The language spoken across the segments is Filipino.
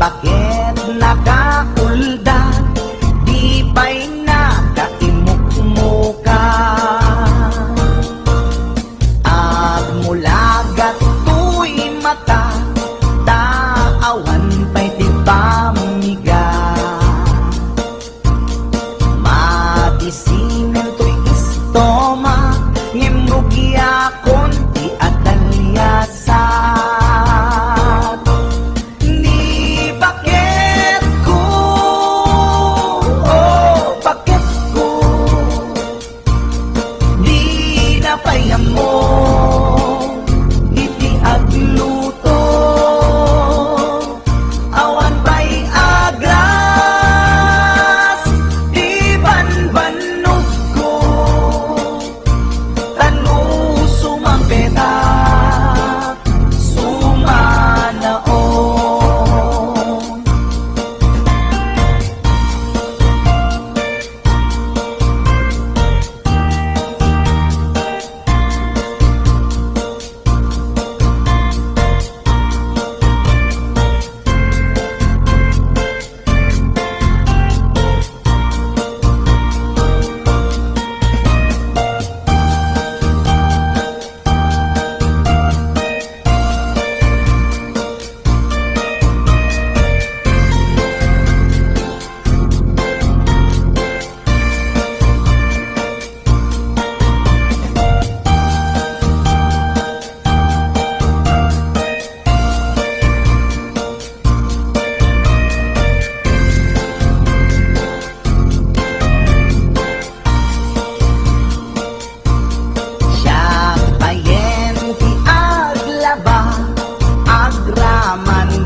bakit nakakulda, di ba'y nakaimukmuka? At mula gato'y mata, taawan pa'y tibamiga. Matisinin to'y istoma, ngimrugi akon di atalyasat. Ni bakit ko, oh bakit ko, di napayam mo, iti agluto, awan pa'y agras, di banbanog ko, tanu sumampeta, sumanaon.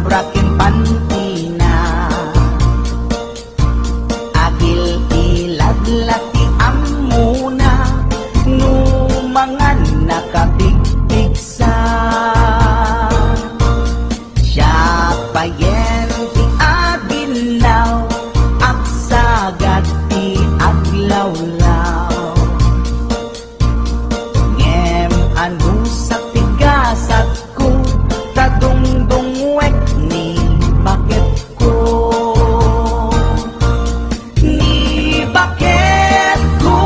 Brakin pantina, agil iladlati amuna, numangan nakapigpigsa. Siya payen ti aginaw, agsagad ti aglawlaw. Ngem anu sa tigasat ko, kadungdungwek ni bakit ko, ni bakit ko,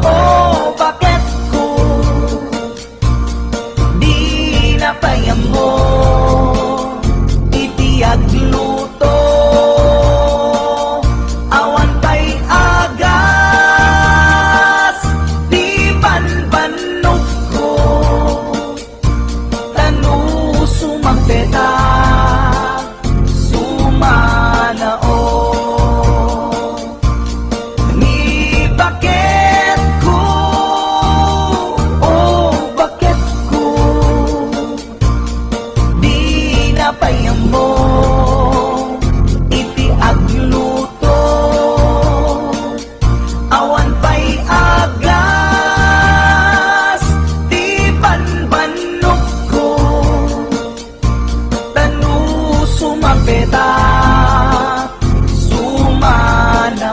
oh bakit ko, di napayam mo, iti agluto, awan pa'y agas, di banbanog ko, tanu sumampeta, sumanaon. Ni bakit ko, oh bakit ko, di napayam mo, iti agluto, awan pa'y agas, di banbanog ko, tanu sumampeta, sumanaon.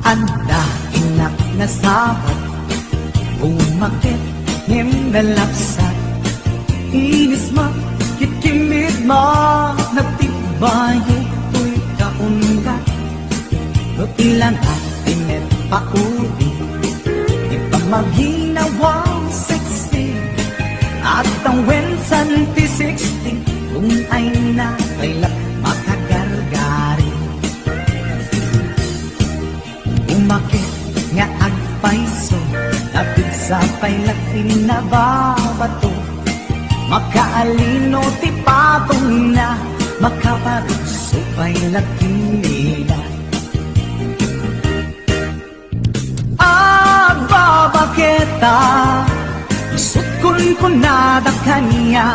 Anda inak na sabat, umakit ngem nalapsat, inis ma kitkimid ma, nagtibayo ko'y kaungat, no ilan at inet pauli, ipamaginawang sexy, at ang wensan ti 60, kung ay nakailap makagargari. Umakit nga agpaiso, napigsa pa'y laking nababato, makaalino ti patong na, makaparugso pa'y laking nila. Agbabaketa, isukon ko na da kanya,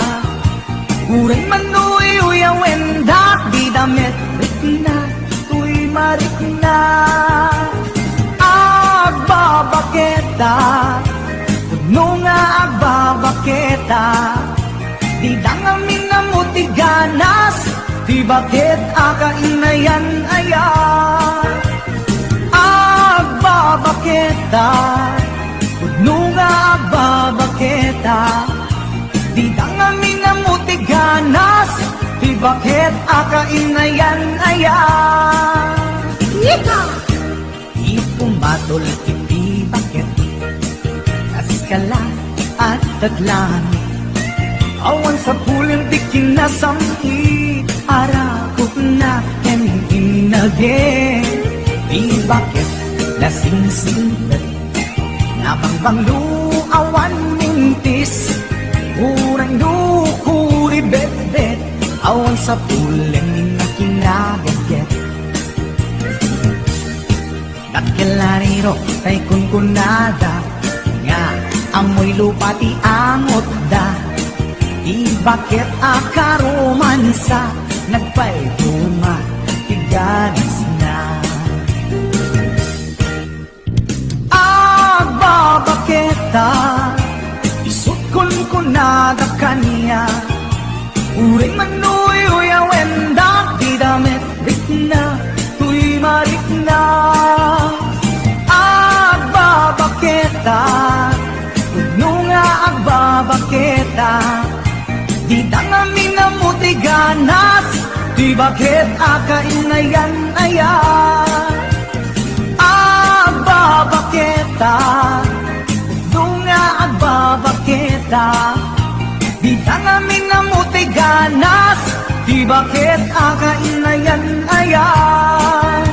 Uray manuy uyawenda, di damit rikna, tuy marikna. Agbabaketa, puno nga agbabaketa, di dangamin na mutiganas, di bakit akainayan ayan. Agbabaketa, puno nga agbabaketa, di dangamin na mutiganas, di bakit akainayan ayan. Ipumatol iti bakit, kaskala at taglan, awan sa pulang di kinasamki, arakot na keninage. Di bakit lasing-singat, nabangbang luawan mintis, urang lukuri bet-bet, awan sa pulang na kinagaget. Nagkalariro kay kunkunada, nga amoy lupa ti angot da. Di bakit akaromansa, nagpaituma, tiganas na. Agbabaketa, isut kunkunada kaniya, uring manuy uyawenda, di damit rikna, tuy marikna. Agbabaketa, puno nga agbabaketa, di dangamin na mutiganas, di bakit akainayan ayan. Agbabaketa, puno nga agbabaketa, di dangamin na mutiganas, di bakit akainayan ayan.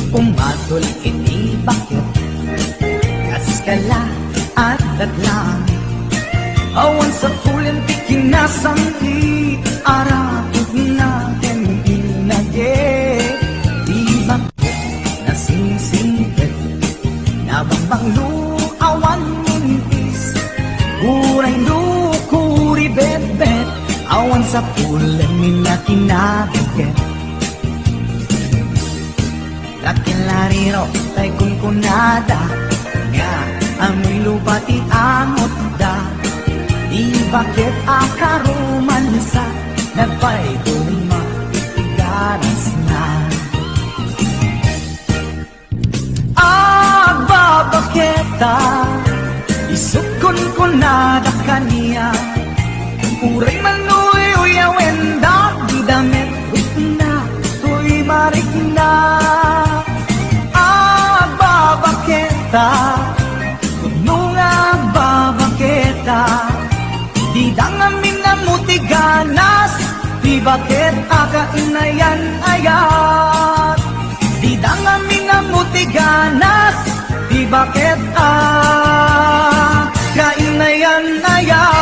Pumatol iti bakit, kaskala at datlang, awan sa pulang di kinasamki, arakot natin inage. Di bakit nasingsingit, nabangbang luawan mintis, uray lukuri bet-bet, awan sa pulang na kinagaget. Kakilariro kay kunkunada, nga amoy lupa ti angot da. Di bakit akaromansa, nagpaituma, tiganas na. Agbabaketa, isut kunkunada kaniya, uray manuy uyawenda, di damit rikna, tuy marikna. Agbabaketa, puno nga agbabaketa, di dangamin na mutiganas, di bakit akainayan ayan. Di dangamin na mutiganas, di bakit akainayan ayan.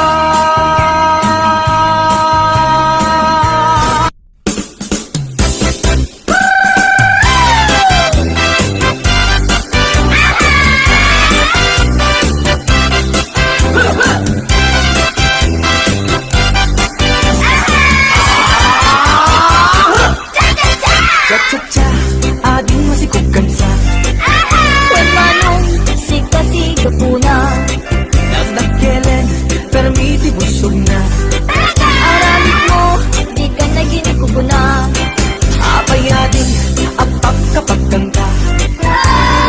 Cha-cha-cha, ading masikog kansa, When manong sikat-sikat po na, nagdagkelen, permiti busog na. aramid mo, di ka naginig ko po na. Apayading, apak kapag kanta,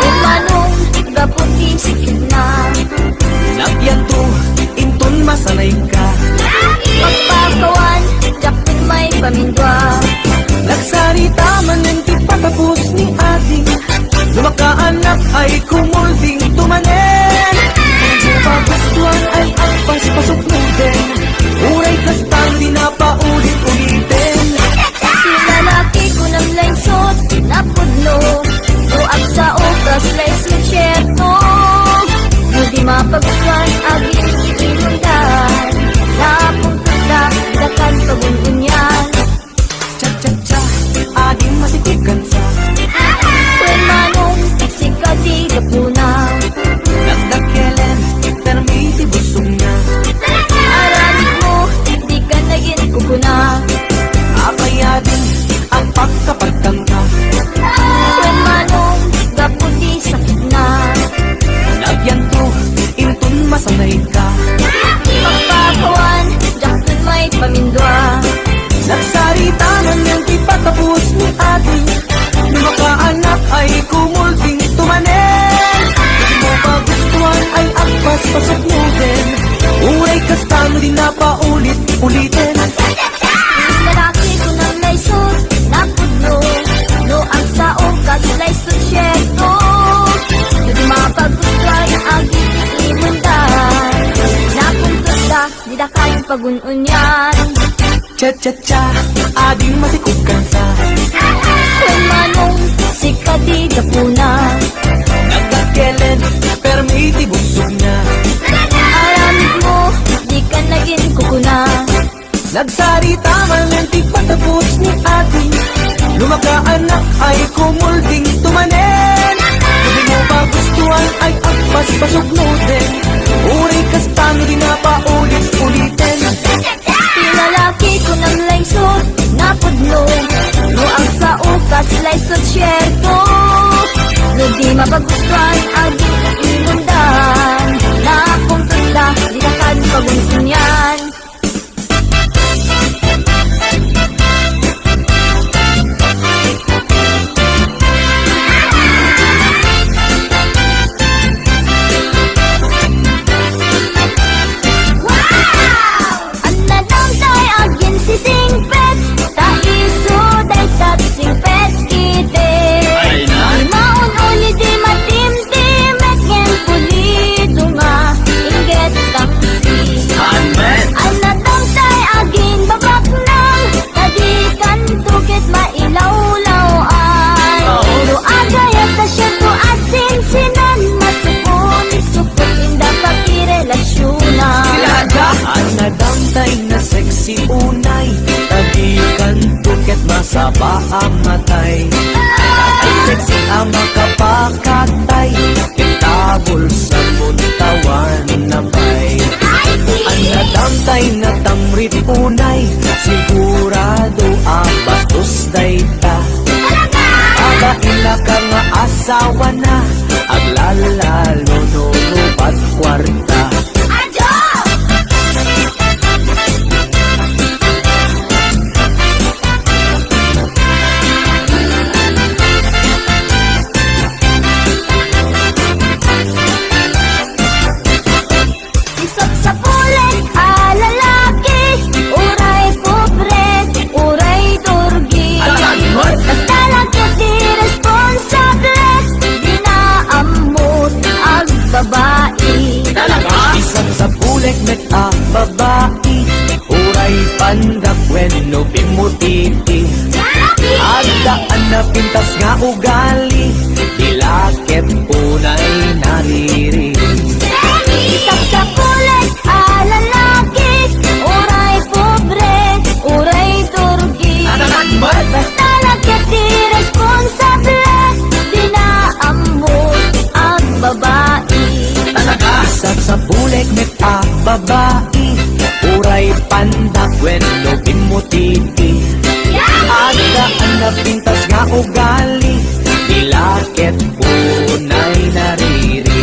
When manong gaputi sikit na, lagyan to, inton masanay ka. magpakawan, jakpin may pamindwa. Nagsarita man ng di patapos ni ating, lumakaanak ay kumulding tumanen. Pagustuhan ay ang paspasok mo din, uray kastang di na paulit-ulitin. Si lalaki ko ng lainsot, napudlo, tuag sa oras, lays mo syerto. Hindi mapagkuhan, aging inundan. sanay ka. Pagpakawan, jakton may pamindwa. Nagsarita man yung di patapos ni ate, lumakaanak ay kumulting tumanen. Di mo magustuhan ay agpas pasok mo din, uray kastang di na paulit-ulitin. Lalaki ko nang laysot, napudlo. No ang saong kasulay susyerto. Hindi mapagustuhan ang aging imundan. Napuntos ka, di na kayong pagununyan. Cha-cha-cha, ading matikog kansa. Kung manong si Kadida po na. Nagkakelen, permiti busog na. Aramid mo, di ka naging kukuna. Nagsarita man yung di patapos ni ate, lumakaanak ay kumulting tumanen. Hindi mo magustuhan ay agpas pasok mo din, uray kastang di na paulit-ulitin. Lalaki ko nang laysot, napudlo. No ang saukas laysot syerto. No di mapagustuhan aging imundan. Na akong tanda, di na kang pagunsunyan. Si unay, tagikan tuket masaba ang matay. Ay sexy ang makapakatay, itabol sa muntawan na bay. Ang nadamtay na tamrit unay, sigurado ang bastos dayta. Aga ila ka nga asawa na, aglalalo no lupat kwarta. Met a babae, uray pandak when no pimutiti. Agdaan na pintas nga ugali, ilakep unay nariri. Isang sa kulit, lalaki, uray pobre, uray turgi. Basta lagyat di responsable, di na ambot ang babae. Isang sa bulek met a babae, uray pandak when no pimutiti. Agdaan na pintas nga ugali, ilakep unay nariri.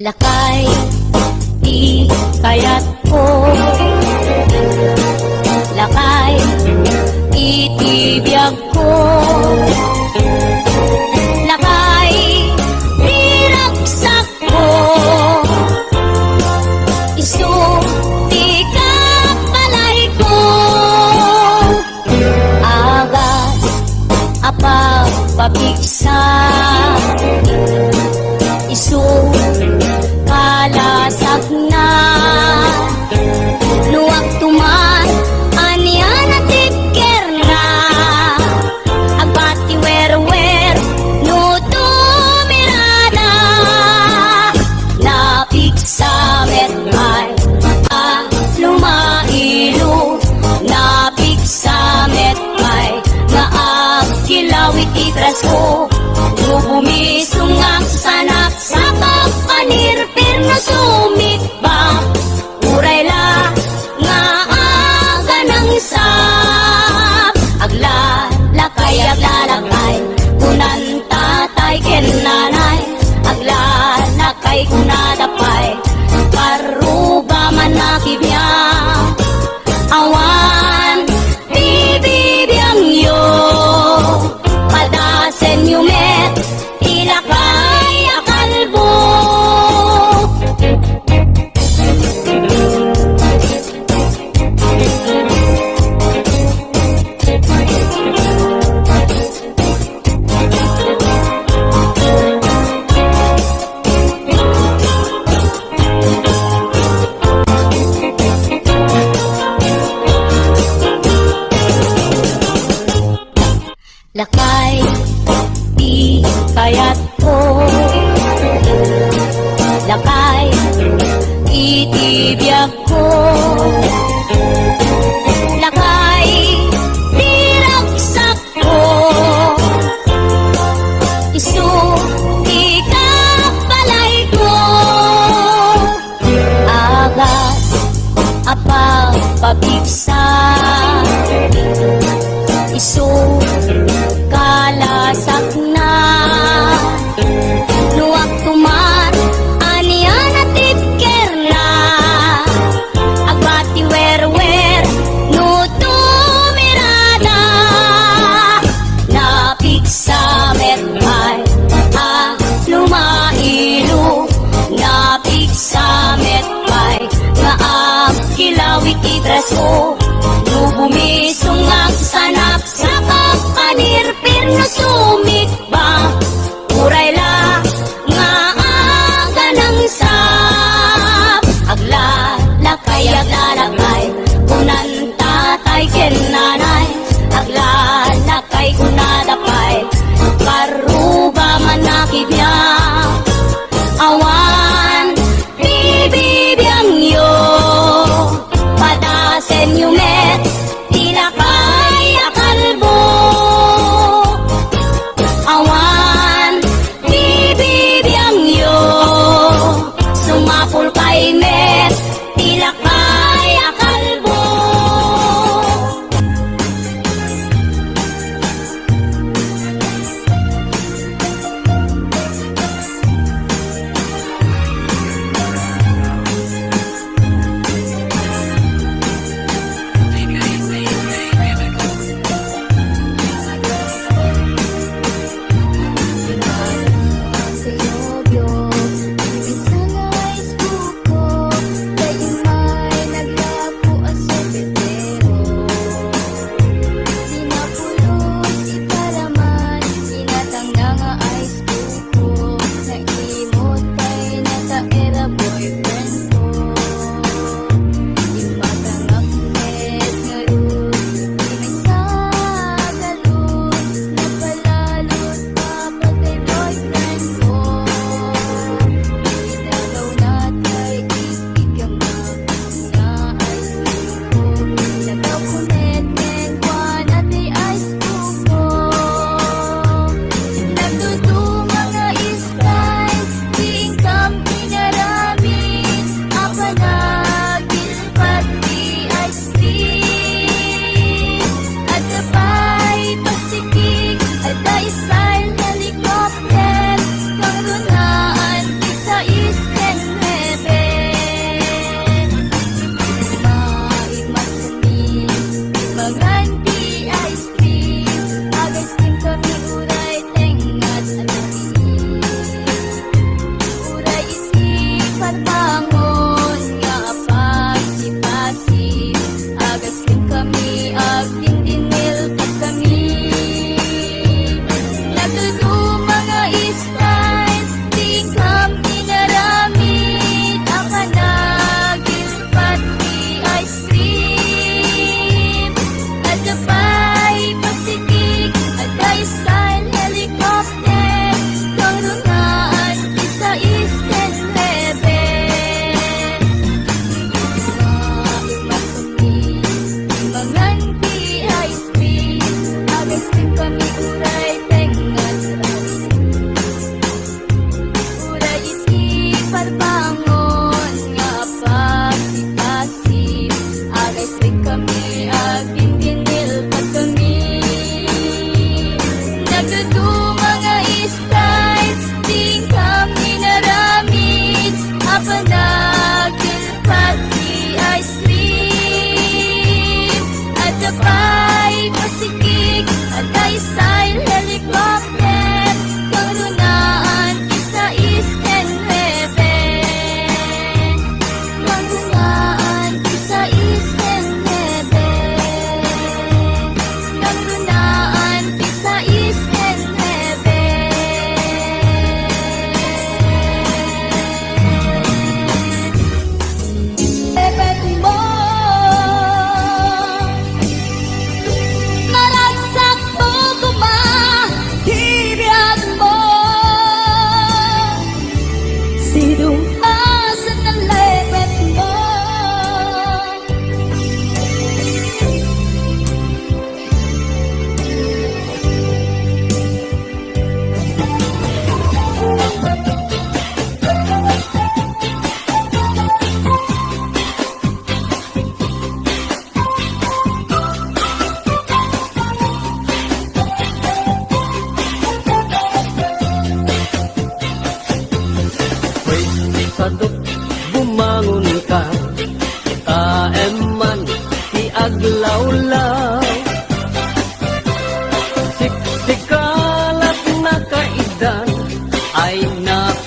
Lakay, di kayat ko. Lakay, itibiyag ko. Lakay, riragsak ko. Isulti ka palay ko. Agas, apag pabiksa. Kalasag na luwag tuman anya na tiker na agbati wer no tumirada napiksa metay lumailo napiksa metay na agkilawit itras ko bumisungak sanak sa kapanirpir na sumikba uray la nga aga iso kalasak na luwak tuman aniya na tipker na agbati werwer no tumirada napiksa metay lumailo napiksa metay nga kilawit itraso no bumisungag sanap sa kapanirpir no sumikba uray la nga aga ng sap aglalakay kunan tatay ken nanay aglalakay kunadapay karuba manakid niya awan bibibiyang yo padasen yumet tila kaya kalbo awan bibibiyang yo sumapul kay met tila kaya kalbo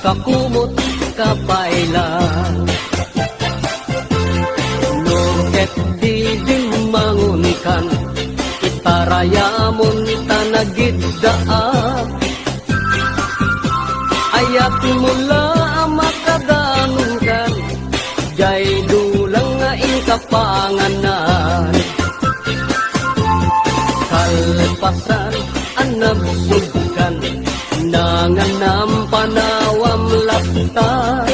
kakumot kapailan. Nuket di dimangon kan, itarayamon tanagiddaat. Ayat mula makadanong kan, jay dulang nga inkapanganan. Kalpasan ang nabsugkan, nanganam panawam laktay.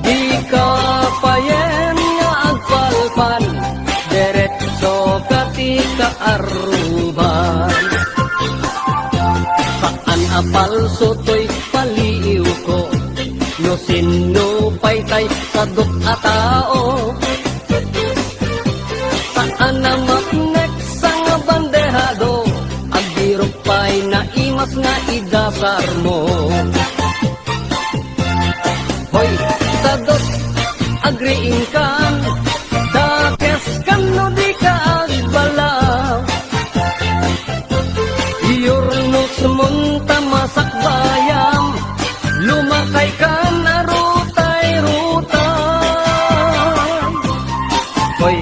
Di ka payen nga agpalpan, deretso kati kaaruban. Saan apal soto'y paliw ko, no sino paytay sadok a tao. Saan na maknek sang bandehado, agdirok pa'y naimas nga idasar mo. Hoy, sadok, agriing kan, dakes kan no di ka agbalaw. Iyorno sumunta masak bayam, lumakay ka na rutay-rutay. Hoy,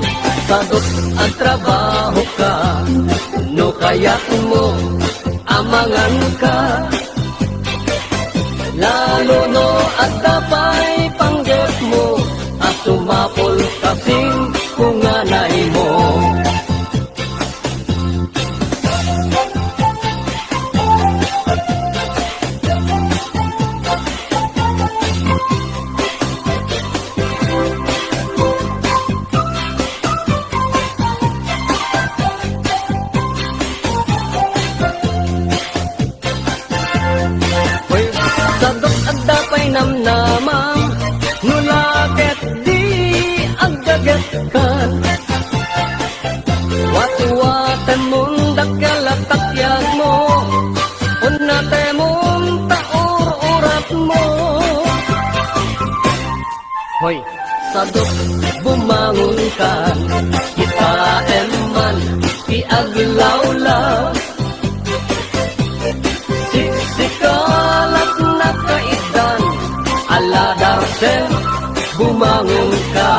sadot at trabaho ka, no kaya't mo amangan ka. Lalo no at tapay panggap mo, at tumapol kasing kunganay mo. Hoy, sadok at dapay namnamang, nulaket di agdaget kan. Watuwatan mong dakalatakyan mo, unate mong taur-urat mo. Hoy, sadok bumangon ka, kita eman iaglaw-law. Siksikalat na kaidan, aladarsen bumangon ka.